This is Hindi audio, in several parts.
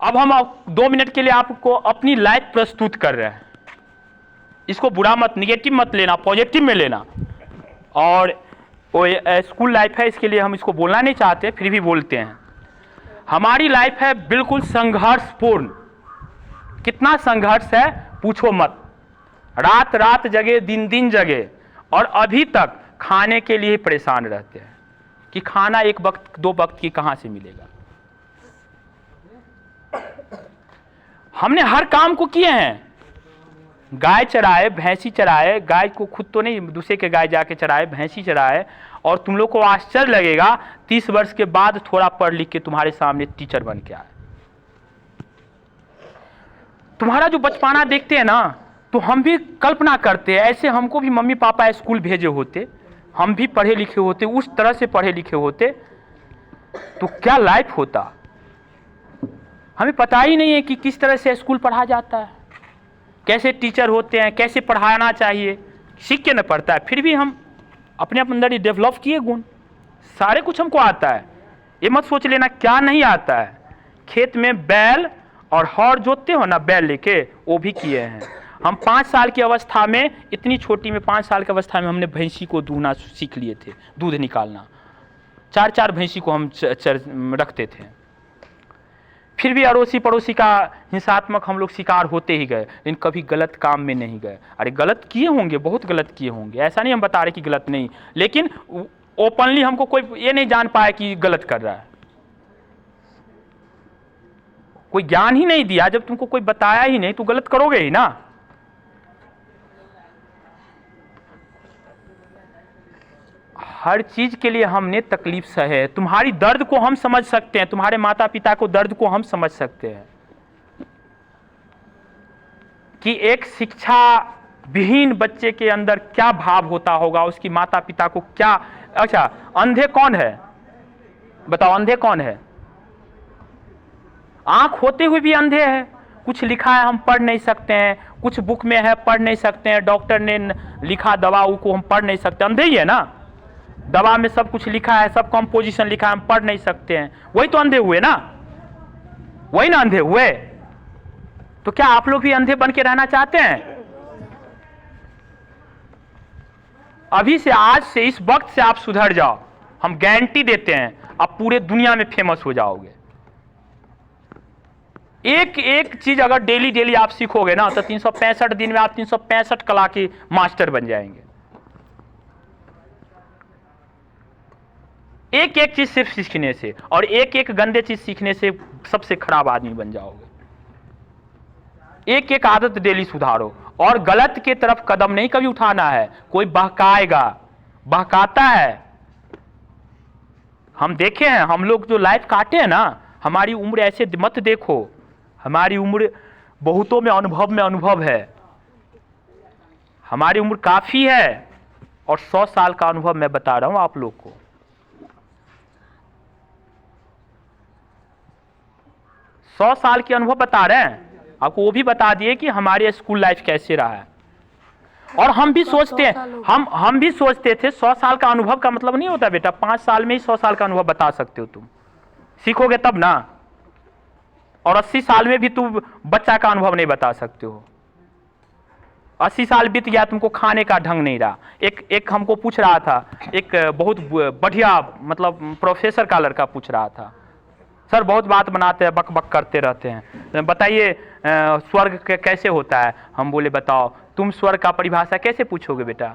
अब हम 2 मिनट के लिए आपको अपनी लाइफ प्रस्तुत कर रहे हैं। इसको बुरा मत, निगेटिव मत लेना, पॉजिटिव में लेना। और वो स्कूल लाइफ है, इसके लिए हम इसको बोलना नहीं चाहते, फिर भी बोलते हैं। हमारी लाइफ है बिल्कुल संघर्षपूर्ण। कितना संघर्ष है पूछो मत। रात रात जगे, दिन दिन जगे, और अभी तक खाने के लिए परेशान रहते हैं कि खाना 1 वक्त 2 वक्त की कहां से मिलेगा। हमने हर काम को किए हैं। गाय चराए, भैंसी चराए, गाय को खुद तो नहीं, दूसरे के गाय जाके चराए, भैंसी चराए। और तुम लोग को आश्चर्य लगेगा 30 वर्ष के बाद थोड़ा पढ़ लिख के तुम्हारे सामने टीचर बन के आए। तुम्हारा जो बचपना देखते हैं ना, तो हम भी कल्पना करते हैं ऐसे हमको भी मम्मी पापा स्कूल भेजे होते, हम भी पढ़े लिखे होते, उस तरह से पढ़े लिखे होते, तो क्या लाइफ होता। हमें पता ही नहीं है कि किस तरह से स्कूल पढ़ा जाता है, कैसे टीचर होते हैं, कैसे पढ़ाना चाहिए, सीख के न पड़ता है। फिर भी हम अपने अंदर ही डेवलप किए गुण, सारे कुछ हमको आता है। ये मत सोच लेना क्या नहीं आता है। खेत में बैल और हौर जोतते हो ना, बैल लेके, वो भी किए हैं हम। 5 साल की अवस्था में, इतनी छोटी में 5 साल की अवस्था में हमने भैंसी को दूहना सीख लिए थे, दूध निकालना। 4-4 भैंसी को हम रखते थे। फिर भी अड़ोसी पड़ोसी का हिंसात्मक हम लोग शिकार होते ही गए, लेकिन कभी गलत काम में नहीं गए। अरे गलत किए होंगे, बहुत गलत किए होंगे, ऐसा नहीं हम बता रहे कि गलत नहीं, लेकिन ओपनली हमको कोई ये नहीं जान पाया कि गलत कर रहा है। कोई ज्ञान ही नहीं दिया, जब तुमको कोई बताया ही नहीं तो गलत करोगे ही ना। हर चीज के लिए हमने तकलीफ सहे। तुम्हारी दर्द को हम समझ सकते हैं, तुम्हारे माता पिता को दर्द को हम समझ सकते हैं कि एक शिक्षा विहीन बच्चे के अंदर क्या भाव होता होगा, उसकी माता पिता को क्या। अच्छा, अंधे कौन है बताओ, अंधे कौन है? आंख होते हुए भी अंधे हैं। कुछ लिखा है हम पढ़ नहीं सकते हैं, कुछ बुक में है पढ़ नहीं सकते हैं, डॉक्टर ने लिखा दवा को हम पढ़ नहीं सकते, अंधे ही है ना। दवा में सब कुछ लिखा है, सब कंपोजिशन लिखा है, हम पढ़ नहीं सकते हैं, वही तो अंधे हुए ना, वही ना अंधे हुए। तो क्या आप लोग भी अंधे बन के रहना चाहते हैं? अभी से, आज से, इस वक्त से आप सुधर जाओ, हम गारंटी देते हैं आप पूरे दुनिया में फेमस हो जाओगे। एक एक चीज अगर डेली डेली आप सीखोगे ना, तो 365 दिन में आप 365 कला के मास्टर बन जाएंगे। एक एक चीज सिर्फ सीखने से, और एक एक गंदे चीज सीखने से सबसे खराब आदमी बन जाओगे। एक एक आदत डेली सुधारो, और गलत के तरफ कदम नहीं कभी उठाना है। कोई बहकाएगा, बहकाता है। हम देखे हैं, हम लोग जो लाइफ काटे हैं ना, हमारी उम्र ऐसे मत देखो, हमारी उम्र बहुतों में अनुभव है। हमारी उम्र काफी है, और 100 साल का अनुभव मैं बता रहा हूं आप लोग को। 100 साल के अनुभव बता रहे हैं आपको। वो भी बता दिए कि हमारे स्कूल लाइफ कैसे रहा है। और हम भी सोचते हैं, हम भी सोचते थे 100 साल का अनुभव का मतलब नहीं होता बेटा, 5 साल में ही 100 साल का अनुभव बता सकते हो तुम, सीखोगे तब ना। और 80 साल में भी तुम बच्चा का अनुभव नहीं बता सकते हो। 80 साल बीत गया, तुमको खाने का ढंग नहीं रहा। एक हमको पूछ रहा था, एक बहुत बढ़िया मतलब प्रोफेसर का लड़का पूछ रहा था, सर बहुत बात बनाते हैं, बक बक करते रहते हैं, बताइए स्वर्ग कैसे होता है। हम बोले बताओ, तुम स्वर्ग का परिभाषा कैसे पूछोगे बेटा,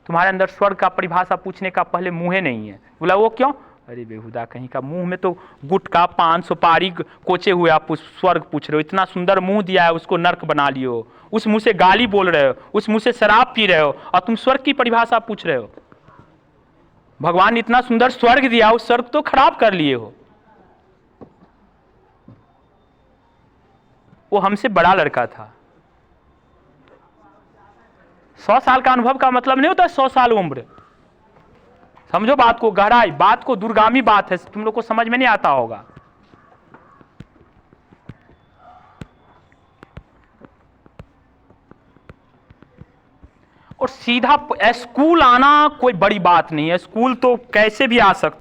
तुम्हारे अंदर स्वर्ग का परिभाषा पूछने का पहले मुँह नहीं है। बोला वो क्यों? अरे बेहुदा कहीं का, मुंह में तो गुटखा पान सुपारी कोचे हुए आप स्वर्ग पूछ रहे हो। इतना सुंदर मुंह दिया है, उसको नर्क बना लियो। उस मुंह से गाली बोल रहे हो, उस मुंह से शराब पी रहे हो, और तुम स्वर्ग की परिभाषा पूछ रहे हो। भगवान ने इतना सुंदर स्वर्ग दिया, उस स्वर्ग तो खराब कर लिए हो। वो हमसे बड़ा लड़का था। 100 साल का अनुभव का मतलब नहीं होता 100 साल उम्र। समझो बात को, गहराई बात को, दूरगामी बात है, तुम लोग को समझ में नहीं आता होगा। और सीधा स्कूल आना कोई बड़ी बात नहीं है, स्कूल तो कैसे भी आ सकते